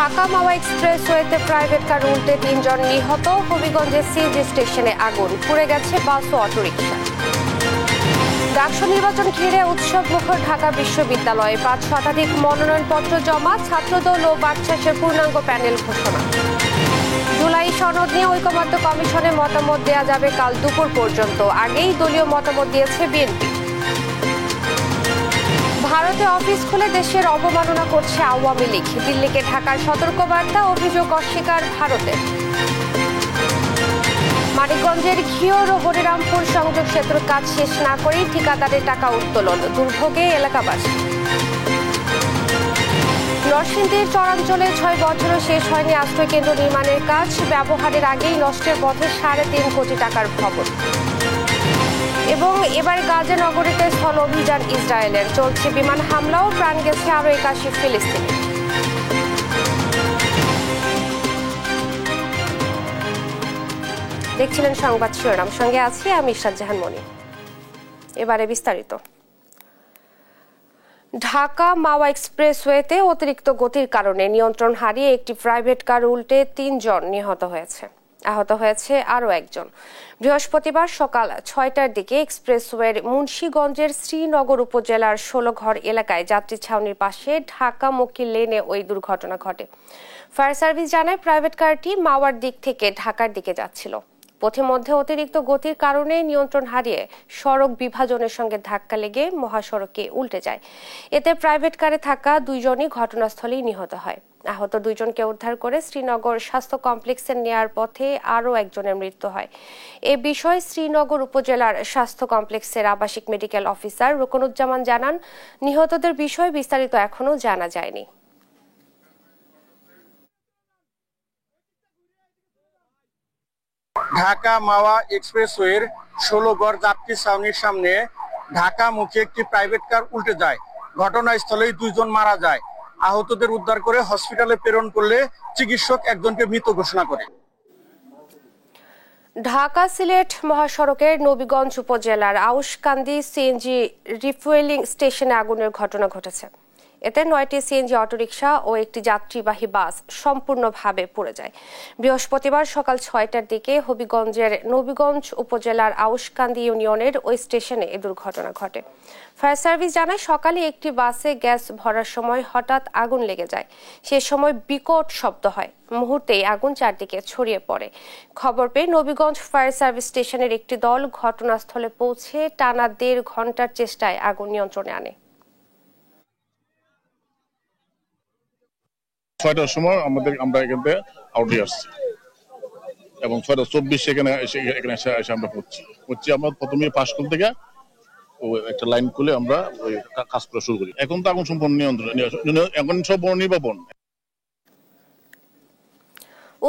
ঢাকা মাওয়া এক্সপ্রেসওয়েতে private car উল্টে 3 জন নিহত। হবিগঞ্জের সিএনজি স্টেশনে আগুন, পুড়ে গেছে বাস ও অটোরিকশা। ডাকসু নির্বাচন ঘিরে উৎসব মুখর ঢাকা বিশ্ববিদ্যালয়ে 5 শতাধিক মনোনয়নপত্র জমা, ছাত্রদল ও বাকশাসের পূর্ণাঙ্গ প্যানেল ঘোষণা। জুলাই সনদ নিয়ে ঐকমত্য কমিশনে মতামত দেয়া যাবে কাল দুপুর পর্যন্ত, আগেই দলীয় মতামত দিয়েছে বিএনপি। ভারতে অফিস খুলে দেশের অবমাননা করছে আওয়ামী লীগ, দিল্লিকে ঢাকার সতর্কবার্তা, অভিযোগ অস্বীকার ভারতের। মানিকগঞ্জের ঘিওর ও হরিরামপুর সংযোগ সেতুর কাজ শেষ না করেই ঠিকাদারের টাকা উত্তোলন, দুর্ভোগে এলাকাবাসী। নরসিংদীর চরাঞ্চলে 6 বছরও শেষ হয়নি আশ্রয়কেন্দ্র নির্মাণের কাজ, ব্যবহারের আগেই নষ্টের পথে 3.5 কোটি টাকার ভবন। এবং এবার গাজা নগরীতে স্থল অভিযান ইসরায়েলের, চলছে বিমান হামলাও, প্রাণ গেছে আরো 81 ফিলিস্তিনি। দেখছিলেন সংবাদ শিরোনাম, সঙ্গে আছি আমি ইশরাত জাহান মনি। এবারে বিস্তারিত। ঢাকা মাওয়া এক্সপ্রেসওয়েতে অতিরিক্ত গতির কারণে নিয়ন্ত্রণ হারিয়ে একটি প্রাইভেট কার উল্টে 3 জন নিহত হয়েছে, আহত হয়েছে আরও একজন। বৃহস্পতিবার সকাল 6টার দিকে এক্সপ্রেসওয়ের মুন্সিগঞ্জের শ্রীনগর উপজেলার 16 ঘর এলাকায় যাত্রী ছাউনির পাশে ঢাকামুখী লেনে ওই দুর্ঘটনা ঘটে। ফায়ার সার্ভিস জানায় প্রাইভেট কারটি মাওয়ার দিক থেকে ঢাকার দিকে যাচ্ছিল। পথে মধ্যে অতিরিক্ত গতির কারণে নিয়ন্ত্রণ হারিয়ে সড়ক বিভাজনের সঙ্গে ধাক্কা লেগে মহাসড়কে উল্টে যায়। এতে প্রাইভেট কারে থাকা 2 জনই ঘটনাস্থলেই নিহত হয়। আহত 2 জনকে উদ্ধার করে শ্রীনগর স্বাস্থ্য কমপ্লেক্সে নেয়ার পথে আরও একজনের মৃত্যু হয়। এ বিষয়ে শ্রীনগর উপজেলার স্বাস্থ্য কমপ্লেক্সের আবাসিক মেডিকেল অফিসার রুকনুজ্জামান জানান, নিহতদের বিষয়ে বিস্তারিত এখনও জানা যায়নি। ঢাকা মাওয়া এক্সপ্রেসওয়ের 16 ঘর যাত্রী ছাউনির সামনে ঢাকামুখী একটি প্রাইভেট কার উল্টে যায়। ঘটনাস্থলেই 2 জন মারা যায়। আহতদের উদ্ধার করে হসপিটালে প্রেরণ করলে চিকিৎসক একজনকে মৃত ঘোষণা করে। ঢাকা সিলেট মহাসড়কের নবীগঞ্জ উপজেলার আউশকান্দি সিএনজি রিফুয়েলিং স্টেশনে আগুনের ঘটনা ঘটেছে। এতে 9টি সিএনজি অটোরিকশা ও একটি যাত্রীবাহী বাস সম্পূর্ণভাবে পুড়ে যায়। বৃহস্পতিবার সকাল 6টার দিকে হবিগঞ্জের নবীগঞ্জ উপজেলার আউশকান্দি ইউনিয়নের ওই স্টেশনে এ দুর্ঘটনা ঘটে। ফায়ার সার্ভিস জানায় সকালে একটি বাসে গ্যাস ভরার সময় হঠাৎ আগুন লেগে যায়। সে সময় বিকট শব্দ হয়, মুহূর্তেই আগুন চারদিকে ছড়িয়ে পড়ে। খবর পেয়ে নবীগঞ্জ ফায়ার সার্ভিস স্টেশনের একটি দল ঘটনাস্থলে পৌঁছে টানা 1.5 ঘন্টার চেষ্টায় আগুন নিয়ন্ত্রণে আনে। 6টার সময় আমরা এখান থেকে আউটে আসছি এবং 6:24 এখানে এসে আমরা পড়ছি। আমরা প্রথমে পাঁচকুল থেকে একটা লাইন খুলে আমরা ওই কাজ করা শুরু করি। এখন তো আগুন সম্পূর্ণ নিয়ন্ত্রণ, এখন সম্পূর্ণ নির্বাপন।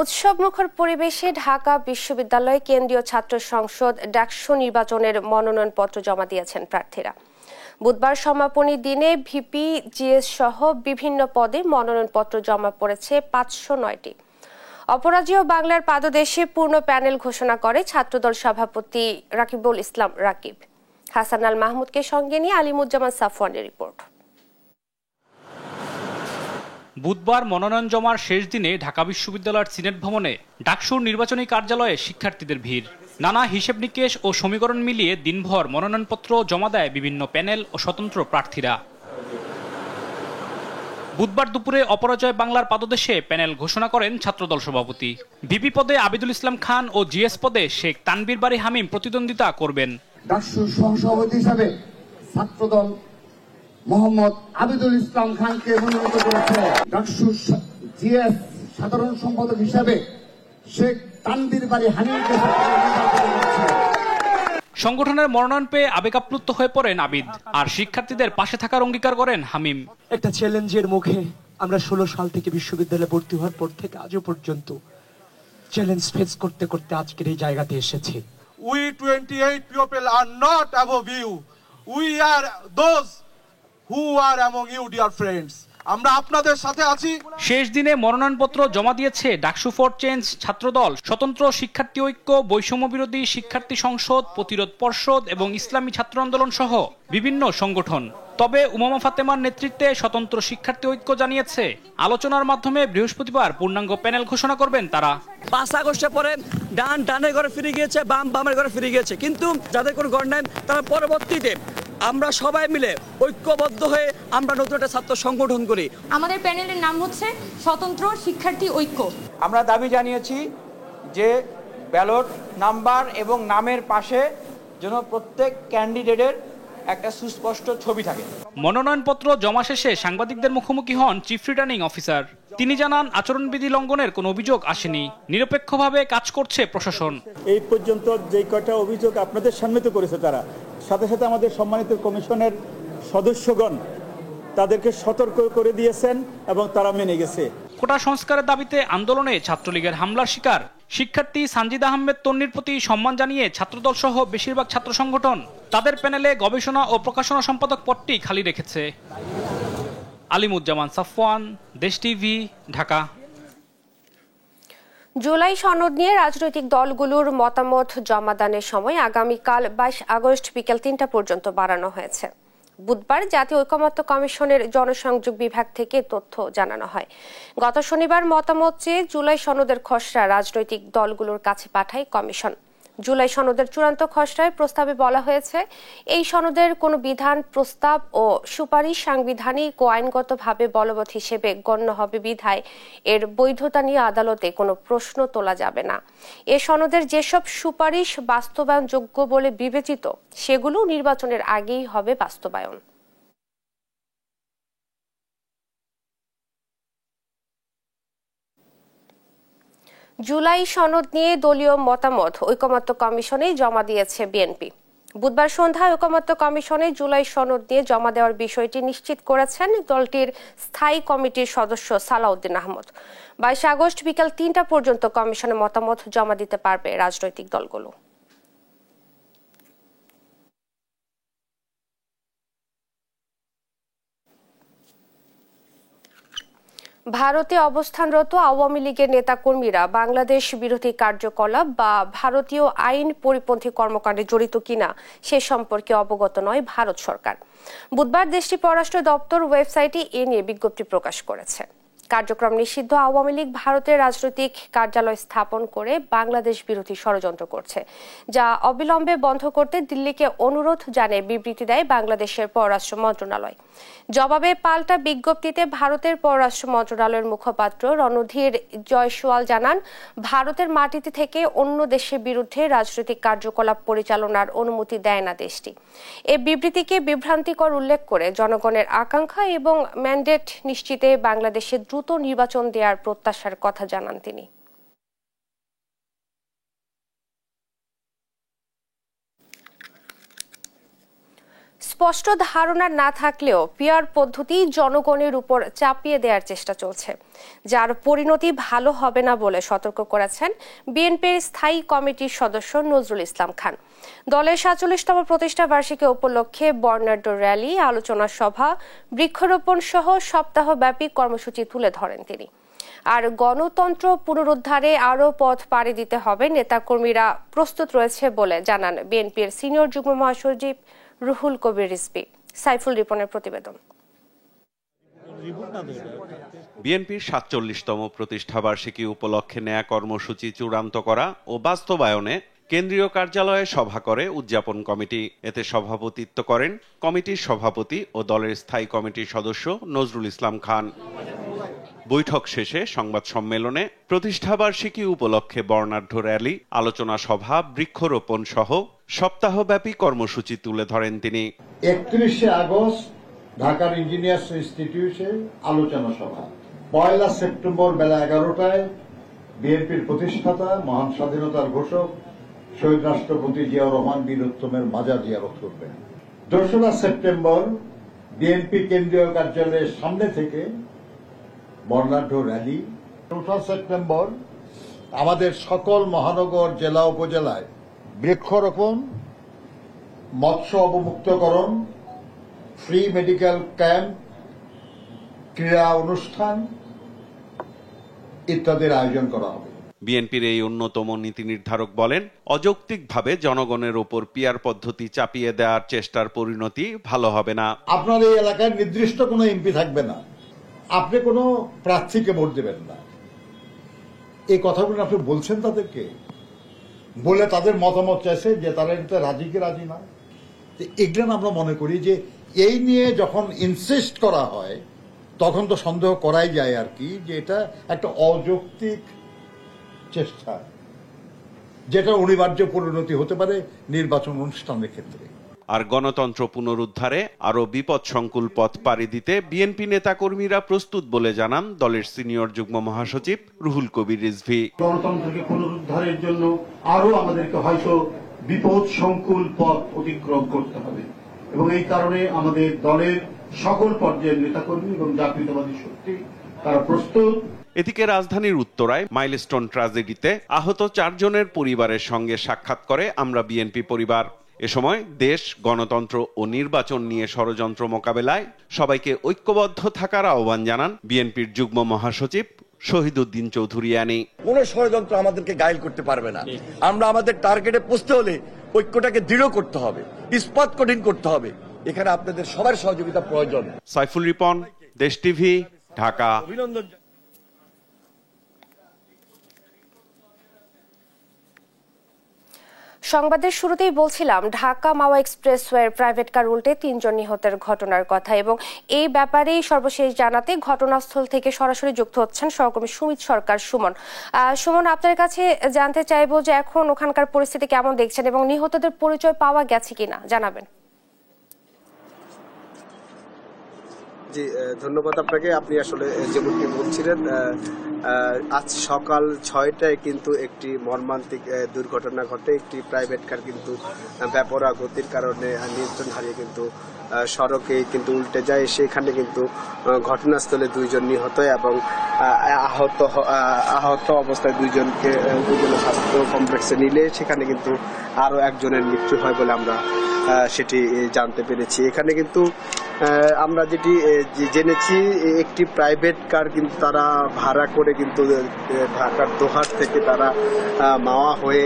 উৎসব মুখর পরিবেশে ঢাকা বিশ্ববিদ্যালয় কেন্দ্রীয় ছাত্র সংসদ ডাকসু নির্বাচনের মনোনয়নপত্র জমা দিয়েছেন প্রার্থীরা। বুধবার সমাপনী দিনে ভিপি, জিএস সহ বিভিন্ন পদে মনোনয়নপত্র জমা পড়েছে 509টি। অপরাজেয় বাংলার পাদদেশে পূর্ণ প্যানেল ঘোষণা করে ছাত্রদল সভাপতি রাকিবুল ইসলাম রাকিব। হাসান আল মাহমুদকে সঙ্গে নিয়ে আলিমুজ্জামান সাফওয়ানের রিপোর্ট। বুধবার মনোনয়ন জমার শেষ দিনে ঢাকা বিশ্ববিদ্যালয়ের সিনেট ভবনে ডাকসুর নির্বাচনী কার্যালয়ে শিক্ষার্থীদের ভিড়। নানা হিসেব নিকেশ ও সমীকরণ মিলিয়ে দিনভর মনোনয়নপত্র জমা দেয় বিভিন্ন প্যানেল ও স্বতন্ত্র প্রার্থীরা। বুধবার দুপুরে অপরাজয় বাংলার পাদদেশে প্যানেল ঘোষণা করেন ছাত্রদল সভাপতি। ভিপি পদে আবিদুল ইসলাম খান ও জিএস পদে শেখ তানবীর বারী হামিম প্রতিদ্বন্দ্বিতা করবেন। ডাকসুর সহসভাপতি হিসাবে ছাত্রদল মোহাম্মদ আবিদুল ইসলাম খানকে মনোনীত করেছে। ডাকসুর জিএস সাধারণ সম্পাদক হিসাবে শেখ তানবীর বারী হামিমকে। সংগঠনের মনোনয়ন পেয়ে আবেগাপ্লুত হয়ে পড়েন আবিদ, আর শিক্ষার্থীদের পাশে থাকার অঙ্গীকার করেন হামিম। একটা চ্যালেঞ্জের মুখে আমরা 16 সাল থেকে বিশ্ববিদ্যালয়ে ভর্তি হওয়ার পর থেকে আজও পর্যন্ত চ্যালেঞ্জ ফেস করতে করতে আজকের এই জায়গাতে এসেছি। We 28 people are not above you. We are those who are among you, dear friends. আমরা আপনাদের সাথে আছি। শেষ দিনে মনোনয়নপত্র জমা দিয়েছে ডাকসু ফর চেঞ্জ, ছাত্রদল, স্বতন্ত্র শিক্ষার্থী ঐক্য, বৈষম্য বিরোধী শিক্ষার্থী সংসদ, প্রতিরোধ পর্ষদ এবং ইসলামী ছাত্র আন্দোলন সহ বিভিন্ন সংগঠন। তবে উমামা ফাতেমার নেতৃত্বে স্বতন্ত্র শিক্ষার্থী ঐক্য জানিয়েছে আলোচনার মাধ্যমে বৃহস্পতিবার পূর্ণাঙ্গ প্যানেল ঘোষণা করবেন তারা। 5 আগস্টের পরে ডান ডানের ঘরে ফিরে গিয়েছে, বাম বামের ঘরে ফিরে গিয়েছে, কিন্তু যাদের কোনো ঘর নাই তারা পরবর্তীতে আমরা সবাই মিলে ঐক্যবদ্ধ হয়ে আমরা নতুন একটা ছাত্র সংগঠন করি। আমাদের প্যানেলের নাম হচ্ছে স্বতন্ত্র শিক্ষার্থী ঐক্য। আমরা দাবি জানিয়েছি যে ব্যালট নাম্বার এবং নামের পাশে যেন প্রত্যেক ক্যান্ডিডেটের একটা সুস্পষ্ট ছবি থাকে। মনোনয়নপত্র জমা শেষে সাংবাদিকদের মুখোমুখি হন চিফ রিটার্নিং অফিসার। তিনি জানান আচরণবিধি লঙ্ঘনের কোনো অভিযোগ আসেনি, নিরপেক্ষভাবে কাজ করছে প্রশাসন। এই পর্যন্ত যে কয়টা অভিযোগ আপনাদের সামনে তো করেছে তারা, সাথে সাথে আমাদের সম্মানিত কমিশনের সদস্যগণ তাদেরকে সতর্ক করে দিয়েছেন এবং তারা মেনে গেছে। কোটা সংস্কারের দাবিতে আন্দোলনে ছাত্রলীগের হামলার শিকার শিক্ষার্থী সানজিদ আহমেদ তন্নির প্রতি সম্মান জানিয়ে ছাত্রদল সহ বেশিরভাগ ছাত্র সংগঠন তাদের প্যানেলে গবেষণা ও প্রকাশনা সম্পাদক পদটি খালি রেখেছে। আলিমুজ্জামান সাফওয়ান, দেশ টিভি, ঢাকা। জুলাই সনদ নিয়ে রাজনৈতিক দলগুলোর মতামত জমাদানের সময় আগামীকাল 22 আগস্ট বিকেল 3টা পর্যন্ত বাড়ানো হয়েছে। বুধবার জাতীয় ঐকমত্য কমিশনের জনসংযোগ বিভাগ থেকে তথ্য জানানো হয়। গত শনিবার মতামত চেয়ে জুলাই সনদের খসড়া রাজনৈতিক দলগুলোর কাছে পাঠায় কমিশন। জুলাই সনদের চূড়ান্ত খসড়ায় প্রস্তাবে বলা হয়েছে, এই সনদের কোনো বিধান, প্রস্তাব ও সুপারিশ সাংবিধানিক ও আইনগতভাবে বলবৎ হিসেবে গণ্য হবে বিধায় এর বৈধতা নিয়ে আদালতে কোনো প্রশ্ন তোলা যাবে না। এ সনদের যেসব সুপারিশ বাস্তবায়নযোগ্য বলে বিবেচিত সেগুলো নির্বাচনের আগেই হবে বাস্তবায়ন। জুলাই সনদ নিয়ে দলীয় মতামত ঐকমত্য কমিশনে জমা দিয়েছে বিএনপি। বুধবার সন্ধ্যায় ঐকমত্য কমিশনে জুলাই সনদ নিয়ে জমা দেওয়ার বিষয়টি নিশ্চিত করেছেন দলটির স্থায়ী কমিটির সদস্য সালাউদ্দিন আহমদ। 22 আগস্ট বিকেল 3টা পর্যন্ত কমিশনে মতামত জমা দিতে পারবে রাজনৈতিক দলগুলো। ভারতে অবস্থানরত আওয়ামী লীগের নেতাকর্মীরা বাংলাদেশ বিরোধী কার্যকলাপ বা ভারতীয় আইন পরিপন্থী কর্মকাণ্ডে জড়িত কিনা সে সম্পর্কে অবগত নয় ভারত সরকার। বুধবার দেশটির পররাষ্ট্র দপ্তর ওয়েবসাইটে এ নিয়ে বিজ্ঞপ্তি প্রকাশ করেছে। কার্যক্রম নিষিদ্ধ আওয়ামী লীগ ভারতের রাজনৈতিক কার্যালয় স্থাপন করে বাংলাদেশ বিরোধী ষড়যন্ত্র করছে, যা অবিলম্বে বন্ধ করতে দিল্লিকে অনুরোধ জানিয়ে বিবৃতি দেয় বাংলাদেশের পররাষ্ট্র মন্ত্রণালয়। জবাবে পাল্টা বিজ্ঞপ্তিতে ভারতের পররাষ্ট্র মন্ত্রণালয়ের মুখপাত্র রণধীর জয়সওয়াল জানান, ভারতের মাটিতে থেকে অন্য দেশের বিরুদ্ধে রাজনৈতিক কার্যকলাপ পরিচালনার অনুমতি দেয় না দেশটি। এ বিবৃতিকে বিভ্রান্তিকর উল্লেখ করে জনগণের আকাঙ্ক্ষা এবং ম্যান্ডেট নিশ্চিতে বাংলাদেশে দ্রুত নির্বাচন দেওয়ার প্রত্যাশার কথা জানান তিনি। স্পষ্ট ধারণা না থাকলেও পিআর পদ্ধতি জনগণের উপর চাপিয়ে দেওয়ার চেষ্টা চলছে, যার পরিণতি ভালো হবে না বলে সতর্ক করেছেন বিএনপির স্থায়ী কমিটির সদস্য নজরুল ইসলাম খান। দলের ৪৭তম প্রতিষ্ঠা বার্ষিকী উপলক্ষে বর্ণাঢ্য র্যালি, আলোচনা সভা, বৃক্ষরোপণ সহ সপ্তাহব্যাপী কর্মসূচি তুলে ধরেন তিনি। আর গণতন্ত্র পুনরুদ্ধারে আরও পথ পাড়ি দিতে হবে নেতাকর্মীরা প্রস্তুত রয়েছে বলে জানান বিএনপির সিনিয়র যুগ্ম মহাসচিব রুহুল কবির রিজভী। সাইফুল রিপনের প্রতিবেদন। বিএনপির ৪৭তম প্রতিষ্ঠাবার্ষিকী উপলক্ষে নেয়া কর্মসূচি চূড়ান্ত করা ও বাস্তবায়নে কেন্দ্রীয় কার্যালয়ে সভা করে উদযাপন কমিটি। এতে সভাপতিত্ব করেন কমিটির সভাপতি ও দলের স্থায়ী কমিটির সদস্য নজরুল ইসলাম খান। বৈঠক শেষে সংবাদ সম্মেলনে প্রতিষ্ঠাবার্ষিকী উপলক্ষে বর্ণাঢ্য র্যালি, আলোচনা সভা, বৃক্ষরোপণ সহ সপ্তাহব্যাপী কর্মসূচি তুলে ধরেন তিনি। 31শে আগস্ট ঢাকার ইঞ্জিনিয়ার্স ইনস্টিটিউটে আলোচনা সভা, 1 সেপ্টেম্বর বেলা 11টায় বিএনপির প্রতিষ্ঠাতা মহান স্বাধীনতার ঘোষক শহীদ রাষ্ট্রপতি জিয়াউর রহমান বীরোত্তমের মাজার জিয়ারত করবেন। 2রা সেপ্টেম্বর বিএনপি কেন্দ্রীয় কার্যালয়ের সামনে থেকে বর্ণাঢ্য র্যালি। 4 সেপ্টেম্বর আমাদের সকল মহানগর, জেলা, উপজেলায় বৃক্ষরোপণ, মৎস্য অবমুক্তকরণ, ফ্রি মেডিকেল ক্যাম্প, ক্রীড়া অনুষ্ঠান ইত্যাদির আয়োজন করা হবে। বিএনপির এই অন্যতম নীতি নির্ধারক বলেন, অযৌক্তিকভাবে জনগণের ওপর পিয়ার পদ্ধতি চাপিয়ে দেওয়ার চেষ্টার পরিণতি ভালো হবে না। আপনার এই এলাকায় নির্দিষ্ট কোনো এমপি থাকবে না, আপনি কোনো প্রার্থীকে ভোট দেবেন না, এই কথাগুলো আপনি বলছেন তাদেরকে, বলে তাদের মতামত চাইছে যে তারা এতে রাজি কি রাজি না। এগুলো আমরা মনে করি যে এই নিয়ে যখন ইনসিস্ট করা হয় তখন তো সন্দেহ করাই যায় আর কি, যে এটা একটা অযৌক্তিক চেষ্টা, যেটা অনিবার্য পরিণতি হতে পারে নির্বাচন অনুষ্ঠানের ক্ষেত্রে। আর গণতন্ত্র পুনরুদ্ধারে আরো বিপদসংকুল পথ পাড়ি দিতে বিএনপি নেতাকর্মীরা প্রস্তুত বলে জানান দলের সিনিয়র যুগ্ম মহাসচিব রুহুল কবির রিজভী। গণতন্ত্রকে পুনরুদ্ধারের জন্য আরো আমাদেরকে হয়তো বিপদসংকুল পথ অতিক্রম করতে হবে, এবং এই কারণে আমাদের দলের সকল পর্যায়ের নেতাকর্মী এবং জাতীয়তাবাদী শক্তি তারা প্রস্তুত। এদিকে রাজধানীর উত্তরায় মাইলস্টোন ট্র্যাজেডিতে আহত 4 জনের পরিবারের সঙ্গে সাক্ষাৎ করে আমরা বিএনপি পরিবার। এ সময় দেশ, গণতন্ত্র ও নির্বাচন নিয়ে ষড়যন্ত্র মোকাবেলায় সবাইকে ঐক্যবদ্ধ থাকার আহ্বান জানান বিএনপির যুগ্ম মহাসচিব শহীদউদ্দিন চৌধুরিয়ানী। কোন ষড়যন্ত্র আমাদেরকে গায়েল করতে পারবে না। আমরা আমাদের টার্গেটে পৌঁছতে হলে ঐক্যটাকে দৃঢ় করতে হবে, ইস্পাত কঠিন করতে হবে। এখানে আপনাদের সবার সহযোগিতা প্রয়োজন। সাইফুল রিপন, দেশ টিভি, ঢাকা। অভিনন্দন। সংবাদের শুরুতেই বলছিলাম ঢাকা মাওয়া এক্সপ্রেসওয়ের প্রাইভেট কার উল্টে 3 জন নিহতের ঘটনার কথা, এবং এই ব্যাপারেই সর্বশেষ জানাতে ঘটনাস্থল থেকে সরাসরি যুক্ত হচ্ছেন সহকর্মী সুমিত সরকার। সুমন, আপনার কাছে জানতে চাইবো যে এখন ওখানকার পরিস্থিতি কেমন দেখছেন এবং নিহতদের পরিচয় পাওয়া গেছে কিনা জানাবেন। জি, ধন্যবাদ আপনাকে। আপনি আসলে যেমনটি বলছিলেন, আজ সকাল 6টায় কিন্তু একটি মর্মান্তিক দুর্ঘটনা ঘটে। একটি প্রাইভেট কার কিন্তু বেপরোয়া গতির কারণে নিয়ন্ত্রণ হারিয়ে কিন্তু সড়কে কিন্তু উল্টে যায়। সেখানে কিন্তু ঘটনাস্থলে 2 জন নিহত এবং আহত অবস্থায় 2 জনকে স্বাস্থ্য কমপ্লেক্সে নিলে সেখানে কিন্তু আরো 1 জনের মৃত্যু হয় বলে আমরা সেটি জানতে পেরেছি। এখানে কিন্তু আমরা যেটি জেনেছি, একটি প্রাইভেট কার কিন্তু তারা ভাড়া করে কিন্তু ঢাকার দোহার থেকে তারা মাওয়া হয়ে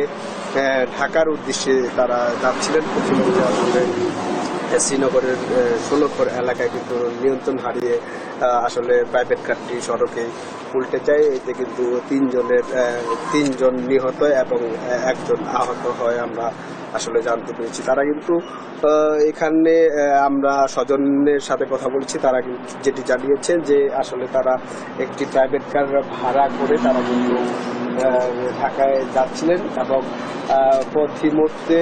ঢাকার উদ্দেশ্যে তারা যাচ্ছিলেন। আসলে শ্রীনগরের 16 এলাকায় কিন্তু নিয়ন্ত্রণ হারিয়ে আসলে প্রাইভেট কারটি সড়কে উল্টে যায়। এতে কিন্তু 3 জন নিহত এবং 1 জন আহত হয় আমরা আসলে জানতে পেরেছি। তারা কিন্তু এখানে আমরা স্বজনের সাথে কথা বলছি, তারা কিন্তু যেটি জানিয়েছেন যে আসলে তারা একটি প্রাইভেট কার ভাড়া করে তারা কিন্তু ঢাকায় যাচ্ছিলেন এবং পথিমধ্যে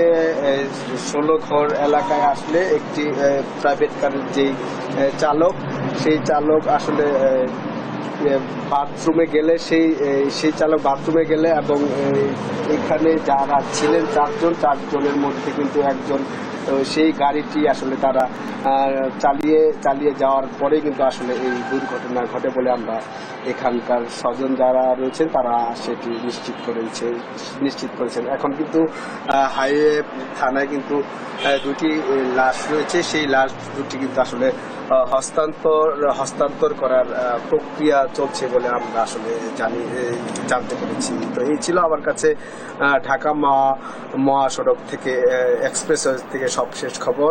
16 ঘর এলাকায় আসলে একটি প্রাইভেট কারের যেই চালক, সেই চালক আসলে বাথরুমে গেলে সেই চালক বাথরুমে গেলে এবং এখানে যারা ছিলেন 4 জনের মধ্যে কিন্তু 1 জন সেই গাড়িটি আসলে তারা চালিয়ে যাওয়ার পরে কিন্তু আসলে এই দুর্ঘটনা ঘটে বলে আমরা এখানকার স্বজন যারা রয়েছেন তারা সেটি নিশ্চিত করেছেন। এখন কিন্তু হাইওয়ে থানায় কিন্তু 2টি লাশ রয়েছে, সেই লাশ 2টি কিন্তু আসলে হস্তান্তর করার প্রক্রিয়া চলছে বলে আমরা আসলে জানতে পেরেছি। তো এই ছিল আমার কাছে ঢাকা মহাসড়ক থেকে এক্সপ্রেসওয়ে থেকে সবশেষ খবর।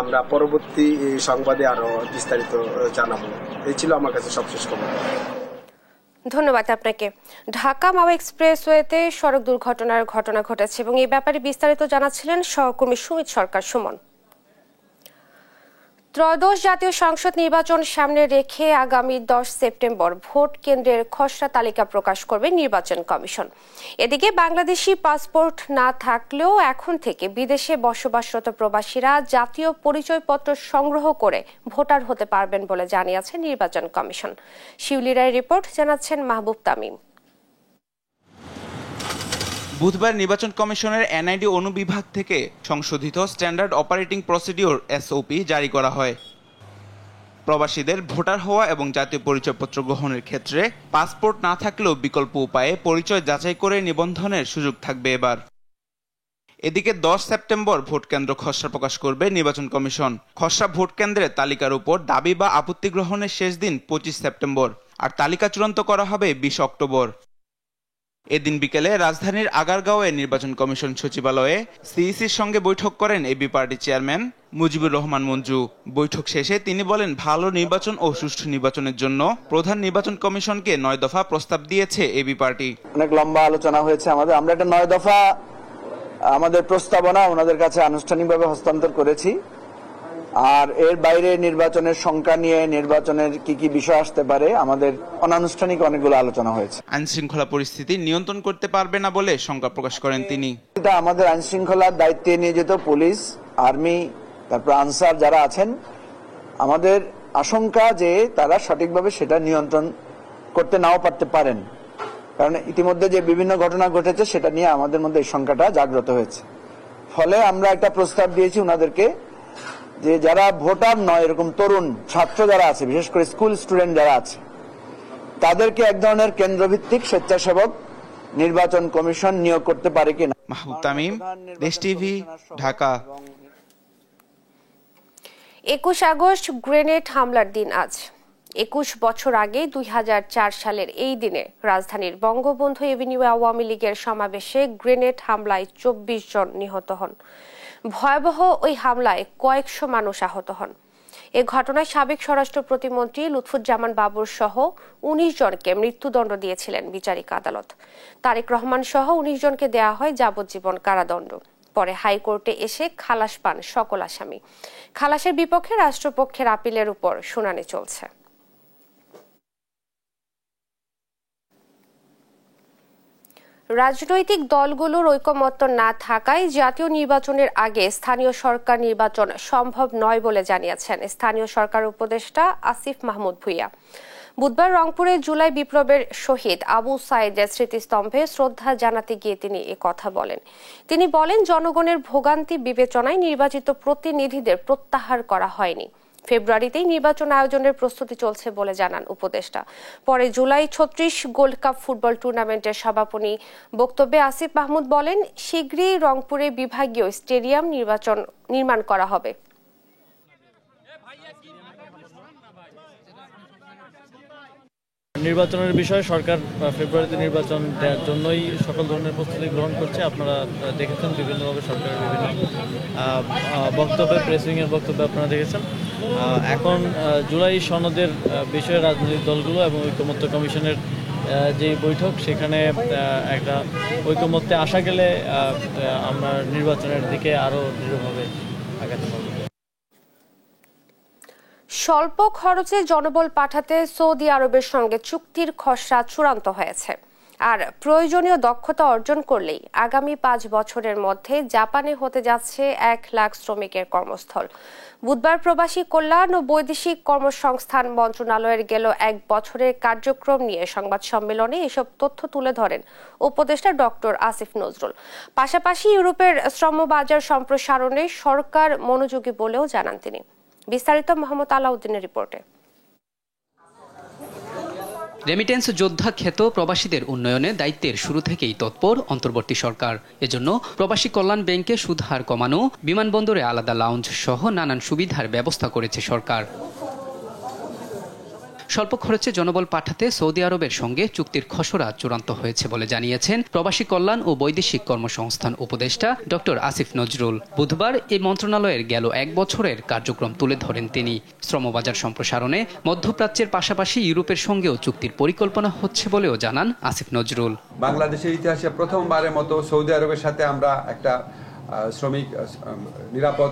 আমরা পরবর্তী সংবাদে আরো বিস্তারিত জানাবো। এই ছিল আমার কাছে সবশেষ খবর। ধন্যবাদ আপনাকে। ঢাকা মাওয়া এক্সপ্রেসওয়েতে সড়ক দুর্ঘটনার ঘটনা ঘটেছে এবং এই ব্যাপারে বিস্তারিত জানাচ্ছিলেন সহকর্মী সুমিত সরকার। সুমন, ত্রয়োদশ জাতীয় সংসদ নির্বাচন সামনে রেখে আগামী 10 সেপ্টেম্বর ভোট কেন্দ্রের খসড়া তালিকা প্রকাশ করবে নির্বাচন কমিশন। এদিকে বাংলাদেশি পাসপোর্ট না থাকলেও এখন থেকে বিদেশে বসবাসরত প্রবাসীরা জাতীয় পরিচয়পত্র সংগ্রহ করে ভোটার হতে পারবেন বলে জানিয়েছে নির্বাচন কমিশন। শিউলি রায়ের রিপোর্ট, জানাচ্ছেন মাহবুব তামিম। বুধবার নির্বাচন কমিশনের এনআইডি অনুবিভাগ থেকে সংশোধিত স্ট্যান্ডার্ড অপারেটিং প্রসিডিওর এসওপি জারি করা হয়। প্রবাসীদের ভোটার হওয়া এবং জাতীয় পরিচয়পত্র গ্রহণের ক্ষেত্রে পাসপোর্ট না থাকলেও বিকল্প উপায়ে পরিচয় যাচাই করে নিবন্ধনের সুযোগ থাকবে এবার। এদিকে 10 সেপ্টেম্বর ভোট কেন্দ্র খসড়া প্রকাশ করবে নির্বাচন কমিশন। খসড়া ভোট কেন্দ্রের তালিকার উপর দাবি বা আপত্তি গ্রহণের শেষ দিন 25 সেপ্টেম্বর, আর তালিকা চূড়ান্ত করা হবে 20 অক্টোবর। এদিন বিকেলে রাজধানীর আগারগাঁওয়ে নির্বাচন কমিশন সচিবালয়ে সিইসির সঙ্গে বৈঠক করেন AB party chairman Mujibur Rahman Manju. বৈঠক শেষে তিনি বলেন, ভালো নির্বাচন ও সুষ্ঠু নির্বাচনের জন্য প্রধান নির্বাচন কমিশনকে 9 দফা প্রস্তাব দিয়েছে এবি পার্টি। অনেক লম্বা আলোচনা হয়েছে আমরা একটা 9 দফা আমাদের প্রস্তাবনা ওনাদের কাছে আনুষ্ঠানিকভাবে হস্তান্তর করেছি। আর এর বাইরে নির্বাচনের সংখ্যা নিয়ে, নির্বাচনের কি কি বিষয় আসতে পারে, আমাদের অনানুষ্ঠানিক অনেকগুলো আলোচনা হয়েছে। আইন শৃঙ্খলা পরিস্থিতি নিয়ন্ত্রণ করতে পারবে না বলে শঙ্কা প্রকাশ করেন তিনি। এটা আমাদের আইন শৃঙ্খলার দায়িত্বে নিয়োজিত পুলিশ, আর্মি, তারপর আনসার যারা আছেন, আমাদের আশঙ্কা যে তারা সঠিকভাবে সেটা নিয়ন্ত্রণ করতে নাও পারতে পারেন, কারণ ইতিমধ্যে যে বিভিন্ন ঘটনা ঘটেছে সেটা নিয়ে আমাদের মধ্যে এই শঙ্কাটা জাগ্রত হয়েছে। ফলে আমরা একটা প্রস্তাব দিয়েছি ওনাদেরকে যে যারা ভোটার নয়, এরকম তরুণ ছাত্র যারা আছে, বিশেষ করে স্কুল স্টুডেন্ট যারা আছে, তাদেরকে এক ধরনের কেন্দ্রভিত্তিক স্বেচ্ছাসেবক নির্বাচন কমিশন নিয়োগ করতে পারে কিনা। মাহবুব তামিম, দেশ টিভি, ঢাকা। 21 আগস্ট গ্রেনেড হামলার দিন আজ। 21 বছর আগে 2004 সালের এই দিনে রাজধানীর বঙ্গবন্ধু এভিনিউ আওয়ামী লীগের সমাবেশে গ্রেনেড হামলায় 24 জন নিহত হন। ভয়াবহ ওই হামলায় কয়েকশো মানুষ আহত হন। এ ঘটনায় সাবেক স্বরাষ্ট্র প্রতিমন্ত্রী লুৎফুজ্জামান বাবর সহ 19 জনকে মৃত্যুদণ্ড দিয়েছিলেন বিচারিক আদালত। তারেক রহমান সহ 19 জনকে দেয়া হয় যাবজ্জীবন কারাদণ্ড। পরে হাইকোর্টে এসে খালাস পান সকল আসামি। খালাসের বিপক্ষে রাষ্ট্রপক্ষের আপিলের উপর শুনানি চলছে। রাজনৈতিক দলগুলোর ঐকমত্য না থাকায় জাতীয় নির্বাচনের আগে স্থানীয় সরকার নির্বাচন সম্ভব নয় বলে জানিয়েছেন স্থানীয় সরকার উপদেষ্টা আসিফ মাহমুদ ভুঁইয়া। বুধবার রংপুরে জুলাই বিপ্লবের শহীদ আবু সাইদের স্মৃতিস্তম্ভে শ্রদ্ধা জানাতে গিয়ে তিনি কথা বলেন। তিনি বলেন, জনগণের ভোগান্তি বিবেচনায় নির্বাচিত প্রতিনিধিদের প্রত্যাহার করা হয়নি। ফেব্রুয়ারিতেই নির্বাচন আয়োজনের প্রস্তুতি চলছে বলে জানান উপদেষ্টা। পরে জুলাই 36 গোল্ড কাপ ফুটবল টুর্নামেন্টের সমাপনী বক্তব্যে আসিফ মাহমুদ বলেন, শীঘ্রই রংপুরে বিভাগীয় স্টেডিয়াম নির্মাণ করা হবে। নির্বাচনের বিষয়ে সরকার ফেব্রুয়ারিতে নির্বাচন দেওয়ার জন্যই সকল ধরনের প্রস্তুতি গ্রহণ করছে। আপনারা দেখেছেন বিভিন্নভাবে সরকারের বিভিন্ন বক্তব্যে, প্রেসিংয়ের বক্তব্যে আপনারা দেখেছেন। এখন জুলাই সনদের বিষয়ে রাজনৈতিক দলগুলো এবং ঐকমত্য কমিশনের যে বৈঠক, সেখানে একটা ঐকমত্যে আসা গেলে আমরা নির্বাচনের দিকে আরও দৃঢ়ভাবে আগাতে পারব। স্বল্প খরচে জনবল পাঠাতে সৌদি আরবের সঙ্গে চুক্তির খসড়া চূড়ান্ত হয়েছে। আর প্রয়োজনীয় দক্ষতা অর্জন করলেই আগামী 5 বছরের মধ্যে জাপানে হতে যাচ্ছে 1 লাখ শ্রমিকের কর্মস্থল। বুধবার প্রবাসী কল্যাণ ও বৈদেশিক কর্মসংস্থান মন্ত্রণালয়ের গেল 1 বছরের কার্যক্রম নিয়ে সংবাদ সম্মেলনে এসব তথ্য তুলে ধরেন উপদেষ্টা ডক্টর আসিফ নজরুল। পাশাপাশি ইউরোপের শ্রমবাজার সম্প্রসারণে সরকার মনোযোগী বলেও জানান তিনি। বিস্তারিত মোহাম্মদ আলাউদ্দিনের রিপোর্টে। রেমিটেন্স যোদ্ধা খ্যাত প্রবাসীদের উন্নয়নে দায়িত্বের শুরু থেকেই তৎপর অন্তর্বর্তী সরকার। এজন্য প্রবাসী কল্যাণ ব্যাংকে সুদ হার কমানো, বিমানবন্দরে আলাদা লাউঞ্জ সহ নানান সুবিধার ব্যবস্থা করেছে সরকার। স্বল্প খরচে জনবল পাঠাতে সৌদি আরবের সঙ্গে চুক্তির খসড়া চূড়ান্ত হয়েছে বলে জানিয়েছেন প্রবাসী কল্যাণ ও বৈদেশিক কর্মসংস্থান উপদেষ্টা ডক্টর আসিফ নজরুল। বুধবার এই মন্ত্রণালয়ের গেল 1 বছরের কার্যক্রম তুলে ধরেন তিনি। শ্রমবাজার সম্প্রসারণে মধ্যপ্রাচ্যের পাশাপাশি ইউরোপের সঙ্গেও চুক্তির পরিকল্পনা হচ্ছে বলেও জানান আসিফ নজরুল। বাংলাদেশের ইতিহাসে প্রথমবারের মতো সৌদি আরবের সাথে আমরা একটা নিরাপদ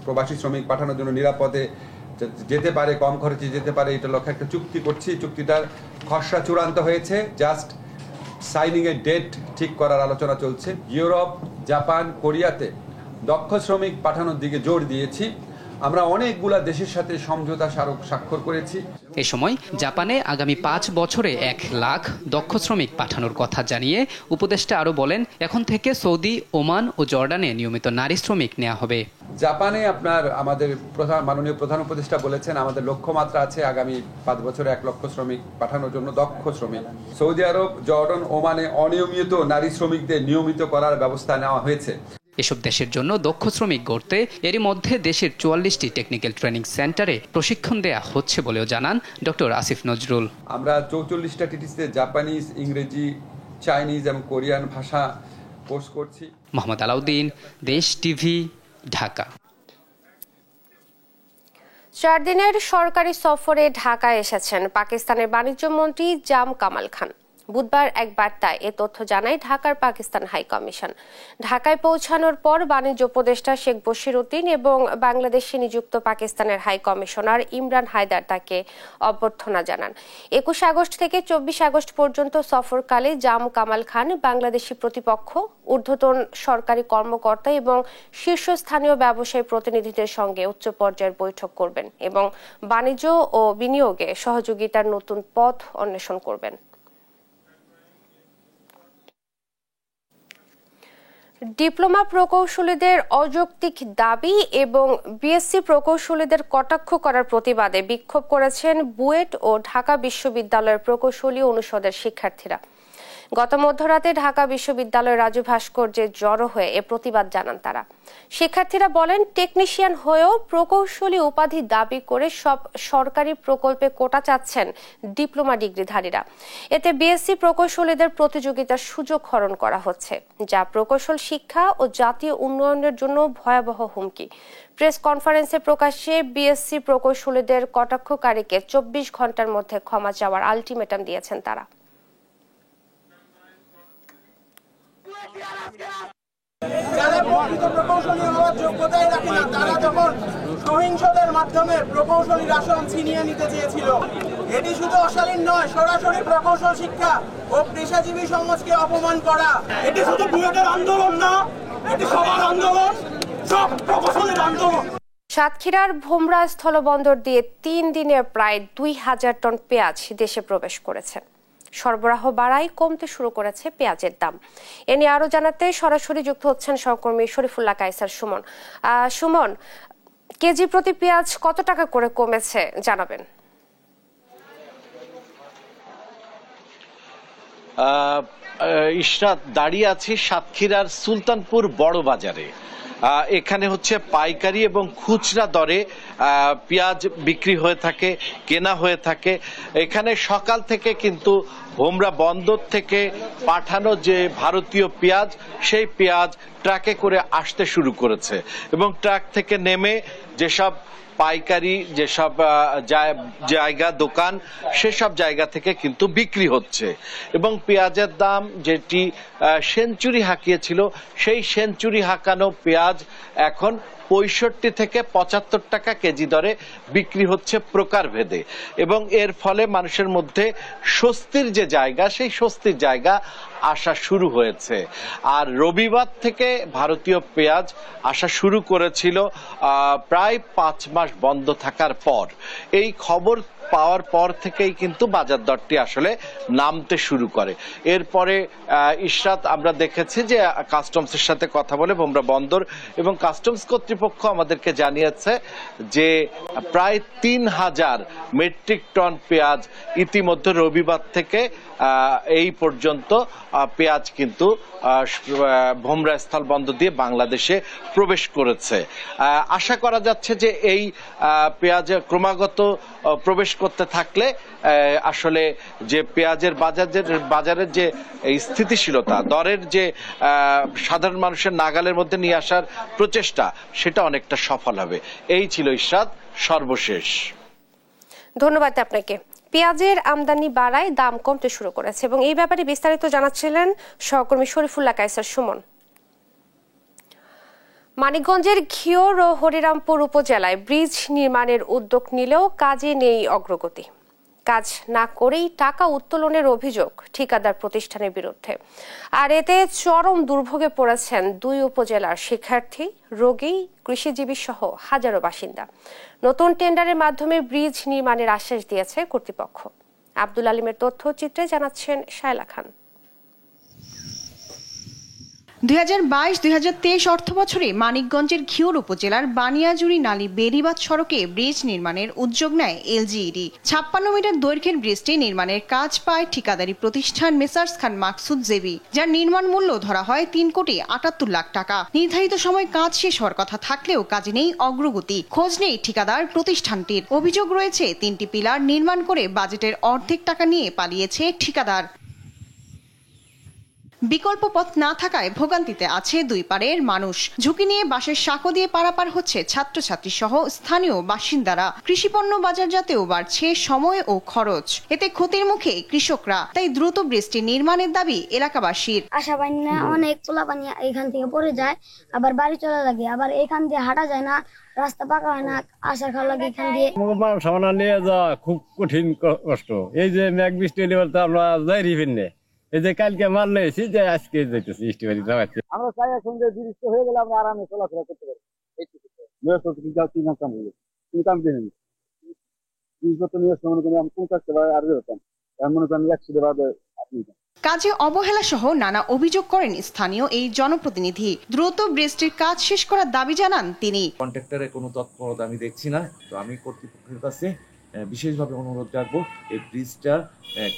প্রবাসী শ্রমিক পাঠানোর জন্য নিরাপদে যেতে পারে, কম খরচে যেতে পারে, এটা লক্ষ্যে একটা চুক্তি করছি। চুক্তিটার খসড়া চূড়ান্ত হয়েছে, জাস্ট সাইনিং এর ডেট ঠিক করার আলোচনা চলছে। ইউরোপ, জাপান, কোরিয়াতে দক্ষ শ্রমিক পাঠানোর দিকে জোর দিয়েছি। আমরা অনেকগুলা দেশের সাথে সমঝোতা স্বাক্ষর করেছি। এ সময় জাপানে আগামী 5 বছরে 1 লাখ দক্ষ শ্রমিক পাঠানোর কথা জানিয়ে উপদেষ্টা আরো বলেন, এখন থেকে সৌদি, ওমান ও জর্ডানে নিয়মিত নারী শ্রমিক নেওয়া হবে। জাপানে আমাদের মাননীয় প্রধান উপদেষ্টা বলেছেন, আমাদের লক্ষ্যমাত্রা আছে আগামী 5 বছরে 1 লক্ষ শ্রমিক পাঠানোর জন্য, দক্ষ শ্রমিক। সৌদি আরব, জর্ডান, ওমানে অনিয়মিত নারী শ্রমিকদের নিয়মিত করার ব্যবস্থা নেওয়া হয়েছে। এসব দেশের জন্য দক্ষ শ্রমিক গড়তে এরই মধ্যে দেশের 44টি টেকনিক্যাল ট্রেনিং সেন্টারে প্রশিক্ষণ দেয়া হচ্ছে বলেও জানান ডক্টর আসিফ নজরুল। আমরা 44টা টিটিসিতে জাপানিজ, ইংরেজি, চাইনিজ এবং কোরিয়ান ভাষা কোর্স করছি। মোহাম্মদ আলাউদ্দিন, দেশ টিভি, ঢাকা। 4 দিনের সরকারি সফরে ঢাকায় এসেছেন পাকিস্তানের বাণিজ্য মন্ত্রী জাম কামাল খান। বুধবার এক বার্তায় এ তথ্য জানায় ঢাকার পাকিস্তান হাই কমিশন। ঢাকায় পৌঁছানোর পর বাণিজ্য উপদেষ্টা শেখ বশির উদ্দিন এবং বাংলাদেশে নিযুক্ত পাকিস্তানের হাই কমিশনার ইমরান হায়দার তাকে অভ্যর্থনা জানান। 21 আগস্ট থেকে 24 আগস্ট পর্যন্ত সফরকালে জাম কামাল খান বাংলাদেশি প্রতিপক্ষ, ঊর্ধ্বতন সরকারি কর্মকর্তা এবং শীর্ষস্থানীয় ব্যবসায়ী প্রতিনিধিদের সঙ্গে উচ্চ পর্যায়ের বৈঠক করবেন এবং বাণিজ্য ও বিনিয়োগে সহযোগিতার নতুন পথ অন্বেষণ করবেন। ডিপ্লোমা প্রকৌশলীদের অযৌক্তিক দাবি এবং বিএসসি প্রকৌশলীদের কটাক্ষ করার প্রতিবাদে বিক্ষোভ করেছেন বুয়েট ও ঢাকা বিশ্ববিদ্যালয়ের প্রকৌশলী অনুষদের শিক্ষার্থীরা। গত মধ্যরাতে ঢাকা বিশ্ববিদ্যালয়ের রাজু ভাস্কর্যে জড়ো হয়ে এ প্রতিবাদ জানান তারা। শিক্ষার্থীরা বলেন, টেকনিশিয়ান হয়েও প্রকৌশলী উপাধি দাবি করে সব সরকারি প্রকল্পে কোটা চাচ্ছেন ডিপ্লোমা ডিগ্রিধারীরা। এতে বিএসসি প্রকৌশলীদের প্রতিযোগিতার সুযোগ হরণ করা হচ্ছে, যা প্রকৌশল শিক্ষা ও জাতীয় উন্নয়নের জন্য ভয়াবহ হুমকি। প্রেস কনফারেন্সে প্রকাশ্যে বিএসসি প্রকৌশলীদের কটাক্ষকারীকে 24 ঘন্টার মধ্যে ক্ষমা চাওয়ার আলটিমেটাম দিয়েছেন তারা। যারা প্রকৃত প্রকৌশলী হওয়ার যোগ্যতাই রাখে না, তারা যখন সহিংসতার মাধ্যমে প্রকৌশলীর আসন ছিনিয়ে নিতে চেয়েছিল, এটি শুধু অশালীন নয়, সরাসরি প্রকৌশল শিক্ষা ও পেশাজীবী সমাজকে অপমান করা। এটি শুধু বুয়েটের আন্দোলন না, এটি সবার আন্দোলন, সব প্রকৌশলীর আন্দোলন। সাতক্ষীরার ভোমরা স্থলবন্দর দিয়ে 3 দিনে প্রায় 2000 টন পেঁয়াজ দেশে প্রবেশ করেছে। সরবরাহ বাড়ায় কমতে শুরু করেছে পেঁয়াজের দাম। এ নিয়ে আরো জানাতে সরাসরি যুক্ত হচ্ছেন সহকর্মী শরীফুল্লাহ কায়সার সুমন। সুমন, কেজি প্রতি পেঁয়াজ কত টাকা করে কমেছে জানাবেন? ইশরাত, দাঁড়িয়ে আছি সাতক্ষীরার সুলতানপুর বড় বাজারে। এখানে হচ্ছে পাইকারি এবং খুচরা দরে পেঁয়াজ বিক্রি হয়ে থাকে, কেনা হয়ে থাকে। এখানে সকাল থেকে কিন্তু ভোমরা বন্দর থেকে পাঠানো যে ভারতীয় পেঁয়াজ, সেই পেঁয়াজ ট্রাকে করে আসতে শুরু করেছে এবং ট্রাক থেকে নেমে যেসব পাইকারি যেসব জায়গা দোকান, সেসব জায়গা থেকে কিন্তু বিক্রি হচ্ছে এবং পেঁয়াজের দাম যেটি সেঞ্চুরি হাঁকিয়েছিল, সেই সেঞ্চুরি হাঁকানো পেঁয়াজ এখন 65 থেকে 75 টাকা কেজি দরে বিক্রি হচ্ছে প্রকারভেদে এবং এর ফলে মানুষের মধ্যে স্বস্তির যে জায়গা, সেই স্বস্তির জায়গা আসা শুরু হয়েছে। আর রবিবার থেকে ভারতীয় পেঁয়াজ আসা শুরু করেছিল প্রায় 5 মাস বন্ধ থাকার পর। এই খবর পাওয়ার পর থেকেই কিন্তু বাজার দরটি আসলে নামতে শুরু করে। এরপরে ইশরাত, আমরা দেখেছি যে কাস্টমসের সাথে কথা বলে ভোমরা বন্দর এবং কাস্টমস কর্তৃপক্ষ আমাদেরকে জানিয়েছে যে প্রায় 3000 মেট্রিক টন পেঁয়াজ ইতিমধ্যে রবিবার থেকে এই পর্যন্ত পেঁয়াজ কিন্তু ভোমরা স্থল বন্দর দিয়ে বাংলাদেশে প্রবেশ করেছে। আশা করা যাচ্ছে যে এই পেঁয়াজ ক্রমাগত প্রবেশ করতে থাকলে আসলে যে পেঁয়াজের বাজারের যে স্থিতিশীলতা, দরের যে সাধারণ মানুষের নাগালের মধ্যে নিয়ে আসার প্রচেষ্টা, সেটা অনেকটা সফল হবে। এই ছিল ইশরাত সর্বশেষ। ধন্যবাদ আপনাকে। পেঁয়াজের আমদানি বাড়ায় দাম কমতে শুরু করেছে এবং এই ব্যাপারে বিস্তারিত জানাচ্ছিলেন সহকর্মী শরীফুল্লাহ কায়সার সুমন। মানিকগঞ্জের ঘিওর ও হরিরামপুর উপজেলায় ব্রিজ নির্মাণের উদ্যোগ নিলেও কাজে নেই অগ্রগতি। কাজ না করেই টাকা উত্তোলনের অভিযোগ ঠিকাদার প্রতিষ্ঠানের বিরুদ্ধে। আর এতে চরম দুর্ভোগে পড়েছেন 2 উপজেলার শিক্ষার্থী, রোগী, কৃষিজীবী সহ হাজারো বাসিন্দা। নতুন টেন্ডারের মাধ্যমে ব্রিজ নির্মাণের আশ্বাস দিয়েছে কর্তৃপক্ষ। আব্দুল আলিমের তথ্যচিত্রে জানাচ্ছেন শায়লা খান। 2022-2023 অর্থবছরে মানিকগঞ্জের ঘিওর উপজেলার বানিয়াজুড়ি নালী বেড়িবাঁধ সড়কে ব্রিজ নির্মাণের উদ্যোগ নেয় এলজিইডি। 56 মিটার দৈর্ঘ্যের ব্রিজটি নির্মাণের কাজ পায় ঠিকাদারি প্রতিষ্ঠান মেসার্স খান মাকসুদ জেবি, যার নির্মাণ মূল্য ধরা হয় 3,78 লাখ টাকা। নির্ধারিত সময় কাজ শেষ হওয়ার কথা থাকলেও কাজে নেই অগ্রগতি, খোঁজ নেই ঠিকাদার প্রতিষ্ঠানটির। অভিযোগ রয়েছে 3টি পিলার নির্মাণ করে বাজেটের অর্ধেক টাকা নিয়ে পালিয়েছে ঠিকাদার। বিকল্প পথ না থাকায় ভোগান্তিতে আছে দুই পারের মানুষ। ঝুঁকি নিয়ে বাঁশের সাঁকো দিয়ে পারাপার হচ্ছে ছাত্রছাত্রী সহ স্থানীয় বাসিন্দারা। কৃষিপণ্য বাজারজাতেও বাড়ছে সময় ও খরচ, এতে ক্ষতির মুখে কৃষকরা। তাই দ্রুত ব্রিজটি নির্মাণের দাবি এলাকাবাসীর। আশা পাই না, অনেক পোলাপানি এখান থেকে পড়ে যায়, আবার বাড়ি চলে লাগে, আবার এখান দিয়ে হাঁটা যায় না, রাস্তা পাকা হয় না, আসার খাওয়া লাগে এখান দিয়ে। সামনা নিয়ে যাওয়া খুব কঠিন কষ্ট। এই যে মেঘ বৃষ্টি এলে আমরা যাই রিভিন্নে, এই যে কালকে মাল নিয়েছি যে আজকে যাইতেছি ইস্টিবাড়ি যাওয়াচ্ছি। আমরা চাই এখন যে ব্রিজ হয়ে গেলে আমরা আরামে চলাফেরা করতে পারি। কাজে অবহেলা সহ নানা অভিযোগ করেন স্থানীয় এই জনপ্রতিনিধি। দ্রুত ব্রিজটির কাজ শেষ করার দাবি জানান তিনি। কন্ট্রাক্টরের কোনো তৎপরতা আমি দেখছি না, তো আমি কর্তৃপক্ষের কাছে বিশেষভাবে অনুরোধ রাখবো এই ব্রিজটা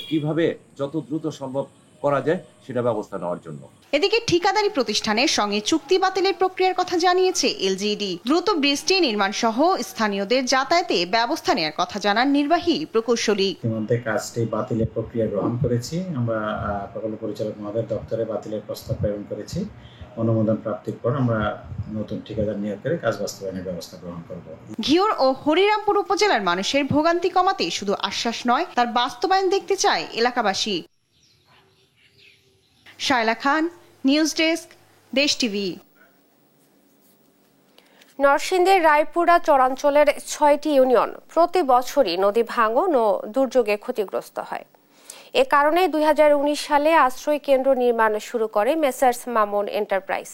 কিভাবে যত দ্রুত সম্ভব করা যায় সেটা ব্যবস্থা নেওয়ার জন্য। এদিকে ঠিকাদারি প্রতিষ্ঠানের সঙ্গে চুক্তি বাতিলের প্রক্রিয়ার কথা জানিয়েছে এলজিইডি। দ্রুত ব্রিজটি নির্মাণ সহ স্থানীয়দের যাতায়াতে ব্যবস্থা নেওয়ার কথা জানান নির্বাহী প্রকৌশলী। ইতিমধ্যে কাজটি বাতিলের প্রক্রিয়া গ্রহণ করেছি। আমরা প্রকল্প পরিচালক মহোদয়ের দপ্তরে বাতিলের প্রস্তাব প্রেরণ করেছি। অনুমোদন প্রাপ্তির পর আমরা নতুন ঠিকাদার নিয়োগ করে কাজ বাস্তবায়নের ব্যবস্থা গ্রহণ করব। ঘিওর ও হরিরামপুর উপজেলার মানুষের ভোগান্তি কমাতে শুধু আশ্বাস নয়, তার বাস্তবায়ন দেখতে চায় এলাকাবাসী। শায়লা খান, নিউজ ডেস্ক, দেশ টিভি। নরসিংদীর রায়পুরা চরাঞ্চলের 6টি ইউনিয়ন প্রতি বছরই নদী ভাঙন ও দুর্যোগে ক্ষতিগ্রস্ত হয়। এ কারণে 2019 সালে আশ্রয় কেন্দ্র নির্মাণ শুরু করে মেসার্স মামুন এন্টারপ্রাইজ।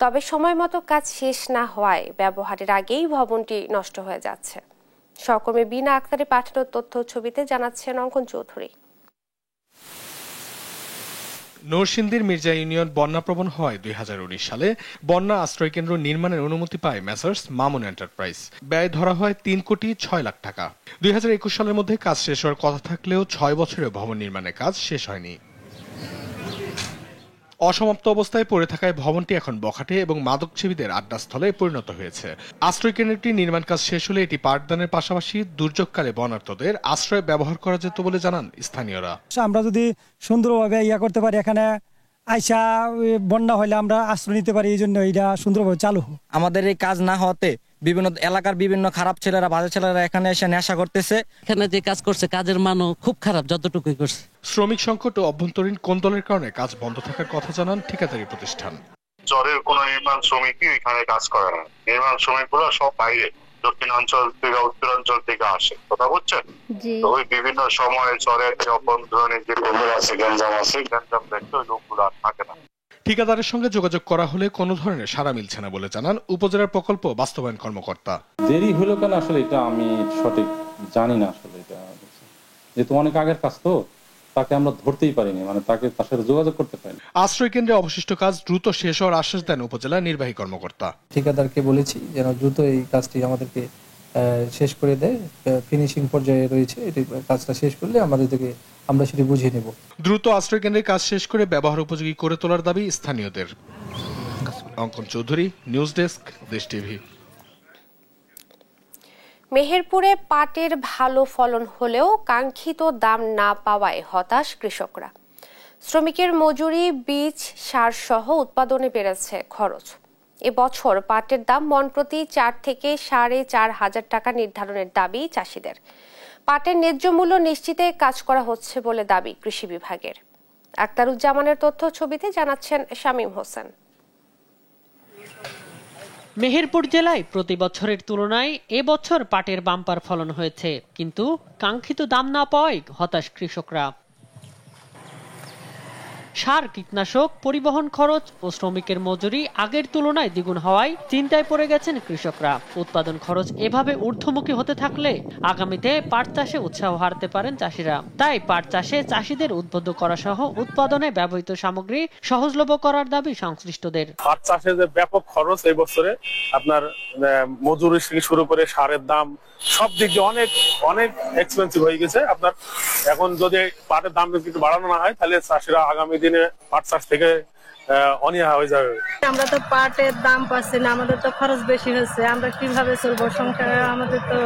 তবে সময় মতো কাজ শেষ না হওয়ায় ব্যবহারের আগেই ভবনটি নষ্ট হয়ে যাচ্ছে। সহকর্মী বিনা আক্তারে পাঠানো তথ্য ছবিতে জানাচ্ছেন অঙ্কন চৌধুরী। নরসিংদীর মির্জা ইউনিয়ন বন্যাপ্রবণ হওয়ায় 2019 সালে বন্যা আশ্রয়কেন্দ্র নির্মাণের অনুমতি পায় মেসার্স মামুন এন্টারপ্রাইজ। ব্যয় ধরা হয় 3,06 লাখ টাকা। 2021 সালের মধ্যে কাজ শেষ হওয়ার কথা থাকলেও 6 বছরে ভবন নির্মাণের কাজ শেষ হয়নি। অসমাপ্ত অবস্থায় পড়ে থাকায় ভবনটি এখন বখাটে এবং মাদকসেবীদের আড্ডাস্থলে পরিণত হয়েছে। আশ্রয় কেন্দ্রটি নির্মাণ কাজ শেষ হলে এটি পাঠদানের পাশাপাশি দুর্যোগকালে বন্যার্তদের আশ্রয় ব্যবহার করা যেত বলে জানান স্থানীয়রা। আমরা যদি সুন্দরভাবে করতে পারি, এখানে আইসা বন্যা হলে আমরা আশ্রয় নিতে পারি, এই জন্য এটা সুন্দরভাবে চালু। আমাদের এই কাজ না হওয়াতে বিভিন্ন এলাকার বিভিন্ন খারাপ ছেলেরা, বাজে ছেলেরা এখানে এসে নেশা করতেছে। এখানে যে কাজ করছে কাজের মানও খুব খারাপ, যতটুকুই করছে। শ্রমিক সংকট ও অভ্যন্তরীণ কোন্দলের কারণে কাজ বন্ধ থাকার কথা জানান ঠিকাদারি প্রতিষ্ঠান। চরের কোন নির্মাণ শ্রমিকই এখানে কাজ করে না। নির্মাণ শ্রমিকগুলো সব বাইরে, দক্ষিণাঞ্চল থেকে উত্তরাঞ্চল থেকে আসে, কথা বুঝছেন? তো ওই বিভিন্ন সময়ে চরের যে অভ্যন্তরীণ যে লোকগুলো আছে, গ্যাঞ্জাম আছে, গ্যাঞ্জাম দেখতে ওই লোকগুলো আর থাকে না। ঠিকাদারের সঙ্গে যোগাযোগ করা হলে কোনো ধরনের সাড়া মিলছে না বলে জানান উপজেলার প্রকল্প বাস্তবায়ন কর্মকর্তা। দেরি হলো কেন আসলে এটা আমি সঠিক জানি না। আসলে এটা যেহেতু অনেক আগের কাজ, তো তাকে আমরা ধরতেই পারিনি, মানে তার সাথে যোগাযোগ করতে পারিনি। আশ্রয় কেন্দ্রে অবশিষ্ট কাজ দ্রুত শেষ হওয়ার আশ্বাস দেন উপজেলা নির্বাহী কর্মকর্তা। ঠিকাদারকে বলেছি যেন দ্রুত এই কাজটি আমাদেরকে শেষ করে দেয়। ফিনিশিং পর্যায়ে রয়েছে, এই কাজটা শেষ করলে আমাদের থেকে আমরা সেটি বুঝিয়ে নেব। দ্রুত আশ্রয় কেন্দ্রের কাজ শেষ করে ব্যবহার উপযোগী করে তোলার দাবি স্থানীয়দের। অঙ্কন চৌধুরী, নিউজ ডেস্ক, দেশ টিভি। মেহেরপুরে পাটের ভালো ফলন হলেও কাঙ্ক্ষিত দাম না পাওয়ায় হতাশ কৃষকরা। শ্রমিকের মজুরি, বীজ, সার সহ উৎপাদনে বেড়েছে খরচ। এবছর পাটের দাম মণ প্রতি 4 থেকে 4.5 হাজার টাকা নির্ধারণের দাবি চাষিদের। পাটের ন্যায্য মূল্য নিশ্চিতে কাজ করা হচ্ছে বলে দাবি কৃষি বিভাগের। আক্তারুজ্জামানের তথ্য ছবিতে জানাচ্ছেন শামীম হোসেন। মেহেরপুর জেলায় প্রতি বছরের তুলনায় এবছর পাটের বাম্পার ফলন হয়েছে, কিন্তু কাঙ্ক্ষিত দাম না পাওয়ায় হতাশ কৃষকরা। সার, কীটনাশক, পরিবহন খরচ ও শ্রমিকের মজুরি আগের তুলনায় দ্বিগুণ হওয়ায় চিন্তায় পড়ে গেছেন কৃষকরা। উৎপাদন খরচ এভাবে ঊর্ধ্বমুখী হতে থাকলে আগামীতে পাট চাষে উৎসাহ হারাতে পারেন চাষিরা। তাই পাট চাষে চাষিদের উদ্বুদ্ধ করা সহ উৎপাদনে ব্যবহৃত সামগ্রী সহজলভ্য করার দাবি সংশ্লিষ্টদের। পাট চাষে যে ব্যাপক খরচ এই বছরে, আপনার মজুরি থেকে শুরু করে সারের দাম সব দিক দিয়ে অনেক অনেক এক্সপেন্সিভ হয়ে গেছে। আপনার এখন যদি পাটের দাম একটু বাড়ানো না হয় তাহলে চাষিরা আগামী দিনে পাট চাষ থেকে অনীহা হয়ে যাবে। আমরা তো পাটের দাম পাচ্ছি না, আমাদের তো খরচ বেশি হচ্ছে, আমরা কিভাবে চলবো সংসারে? আমাদের তো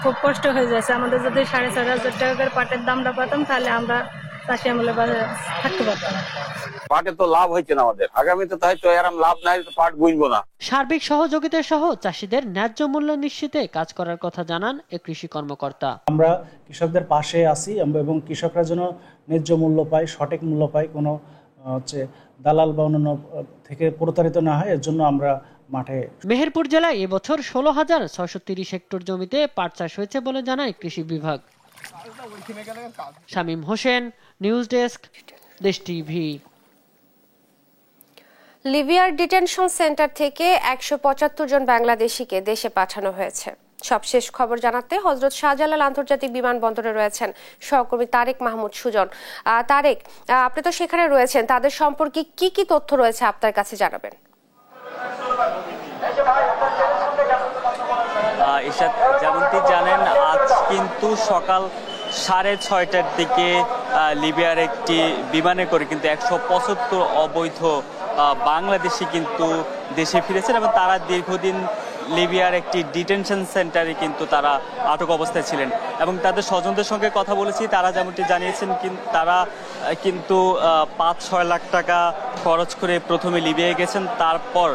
খুব কষ্ট হয়ে যাচ্ছে। আমাদের যদি 4,500 টাকা করে পাটের দামটা পেতাম তাহলে আমরা চাষি আমলে বাজারে থাকতে পারতাম। পাটে তো লাভ হচ্ছে না আমাদের, আগামীতে তাই তো এরকম লাভ নাই, পাট বুনবো না। সার্বিক সহযোগিতা সহ চাষিদের ন্যায্য মূল্য নিশ্চিতে কাজ করার কথা জানান এই কৃষি কর্মকর্তা। আমরা কৃষকদের পাশে আছি এবং কৃষকরা যেন ন্যায্য মূল্য পায়, সঠিক মূল্য পায়, কোনো দালাল বা অন্যান্য থেকে প্রতারিত না হয়, এর জন্য আমরা মাঠে। মেহেরপুর জেলায় এবছর 16,630 হেক্টর জমিতে পাট চাষ হয়েছে বলে জানায় কৃষি বিভাগ। শামীম হোসেন, নিউজ ডেস্ক, দেশ টিভি। লিবিয়ার ডিটেনশন সেন্টার থেকে 175 জন বাংলাদেশিকে দেশে পাঠানো হয়েছে। সবশেষ খবর জানাতে হযরত শাহজালাল আন্তর্জাতিক বিমানবন্দরে রয়েছেন সহকর্মী তারেক মাহমুদ সুজন। তারেক, আপনি তো সেখানে রয়েছেন, তাদের সম্পর্কে কি কি তথ্য রয়েছে আপনার কাছে জানাবেন? যেমনটি জানেন, আজ কিন্তু সকাল 6:30টার দিকে লিবিয়ার একটি বিমানে করে কিন্তু 175 অবৈধ বাংলাদেশি কিন্তু দেশে ফিরেছেন এবং তারা দীর্ঘদিন লিবিয়ার একটি ডিটেনশন সেন্টারে কিন্তু তারা আটক অবস্থায় ছিলেন এবং তাদের স্বজনদের সঙ্গে কথা বলেছি। তারা যেমনটি জানিয়েছেন তারা কিন্তু 5-6 লাখ টাকা খরচ করে প্রথমে লিবিয়ায় গেছেন, তারপর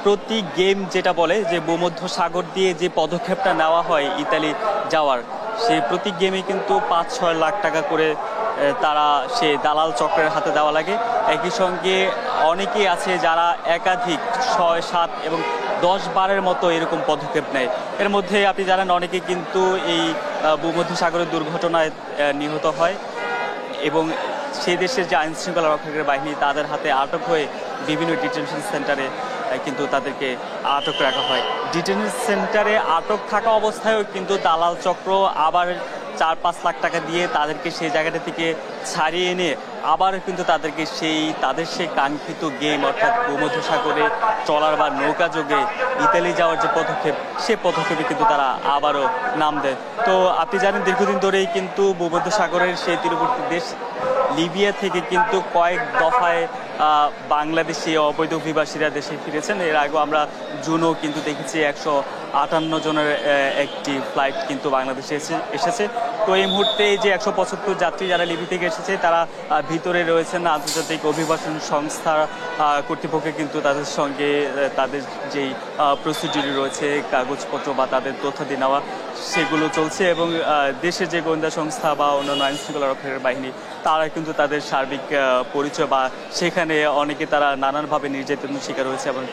প্রতি গেম যেটা বলে যে ভূমধ্য সাগর দিয়ে যে পদক্ষেপটা নেওয়া হয় ইতালি যাওয়ার, সেই প্রতি গেমে কিন্তু 5-6 লাখ টাকা করে তারা সে দালাল চক্রের হাতে দেওয়া লাগে। একই সঙ্গে অনেকেই আছে যারা একাধিক 6-7 এবং 10-12 মতো এরকম পদক্ষেপ নেয়। এর মধ্যে আপনি জানেন অনেকে কিন্তু এই ভূমধ্য সাগরের দুর্ঘটনায় নিহত হয় এবং সেই দেশের যে আইন শৃঙ্খলা রক্ষাকারী বাহিনী তাদের হাতে আটক হয়ে বিভিন্ন ডিটেনশন সেন্টারে কিন্তু তাদেরকে আটক রাখা হয়। ডিটেনশন সেন্টারে আটক থাকা অবস্থায়ও কিন্তু দালাল চক্র আবার 4-5 লাখ টাকা দিয়ে তাদেরকে সেই জায়গাটা থেকে ছাড়িয়ে এনে আবার কিন্তু তাদেরকে তাদের সেই কাঙ্ক্ষিত গেম অর্থাৎ ভূমধ্য সাগরে ট্রলার বা নৌকা যোগে ইতালি যাওয়ার যে পদক্ষেপ, সে পদক্ষেপে কিন্তু তারা আবারও নাম দেয়। তো আপনি জানেন দীর্ঘদিন ধরেই কিন্তু ভূমধ্য সাগরের সেই তীরবর্তী দেশ লিবিয়া থেকে কিন্তু কয়েক দফায় বাংলাদেশি অবৈধ অভিবাসীরা দেশে ফিরেছেন। এর আগেও আমরা জুনও কিন্তু দেখেছি 158 জনের একটি ফ্লাইট কিন্তু বাংলাদেশে এসেছে। তো এই মুহূর্তে যে 175 যাত্রী যারা লিবি থেকে এসেছে তারা ভিতরে রয়েছেন। আন্তর্জাতিক অভিবাসন সংস্থা কর্তৃপক্ষ কিন্তু তাদের সঙ্গে তাদের যেই প্রসিডিউর রয়েছে, কাগজপত্র বা তাদের তথ্যাদি নেওয়া, সেগুলো চলছে এবং দেশের যে গোয়েন্দা সংস্থা বা অন্যান্য আইন শৃঙ্খলা রক্ষাকারী বাহিনী তারা কিন্তু তাদের সার্বিক পরিচয় বা সেখানে অনেকে তারা নানানভাবে নির্যাতনের শিকার হয়েছে এবং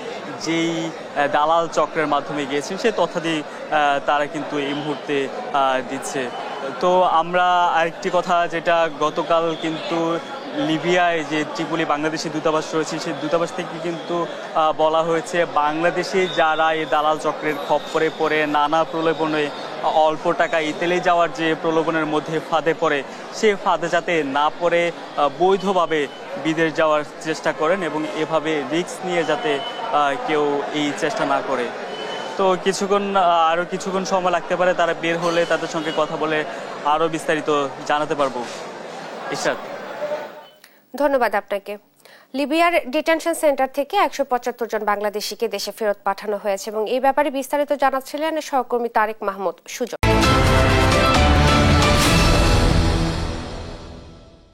যেই দালাল চক্রের মাধ্যমে গিয়েছেন সে তথ্যাদি তারা কিন্তু এই মুহূর্তে দিচ্ছে। তো আমরা আরেকটি কথা, যেটা গতকাল কিন্তু লিবিয়ায় যে ত্রিপলি বাংলাদেশি দূতাবাস রয়েছে সেই দূতাবাস থেকে কিন্তু বলা হয়েছে বাংলাদেশে যারা এই দালাল চক্রের খপ্পরে পড়ে নানা প্রলোভনে অল্প টাকা ইতালি যাওয়ার যে প্রলোভনের মধ্যে ফাঁদে পড়ে, সে ফাঁদে যাতে না পড়ে বৈধভাবে বিদেশ যাওয়ার চেষ্টা করেন এবং এভাবে রিস্ক নিয়ে যাতে কেউ এই চেষ্টা না করে। তো আরও কিছুক্ষণ সময় লাগতে পারে, তারা বের হলে তাদের সঙ্গে কথা বলে আরও বিস্তারিত জানাতে পারবো। ইশরাত, ধন্যবাদ আপনাকে। লিবিয়ার ডিটেনশন সেন্টার থেকে 175 জন বাংলাদেশিকে দেশে ফেরত পাঠানো হয়েছে এবং এই ব্যাপারে বিস্তারিত জানাচ্ছিলেন সহকর্মী তারেক মাহমুদ সুজন।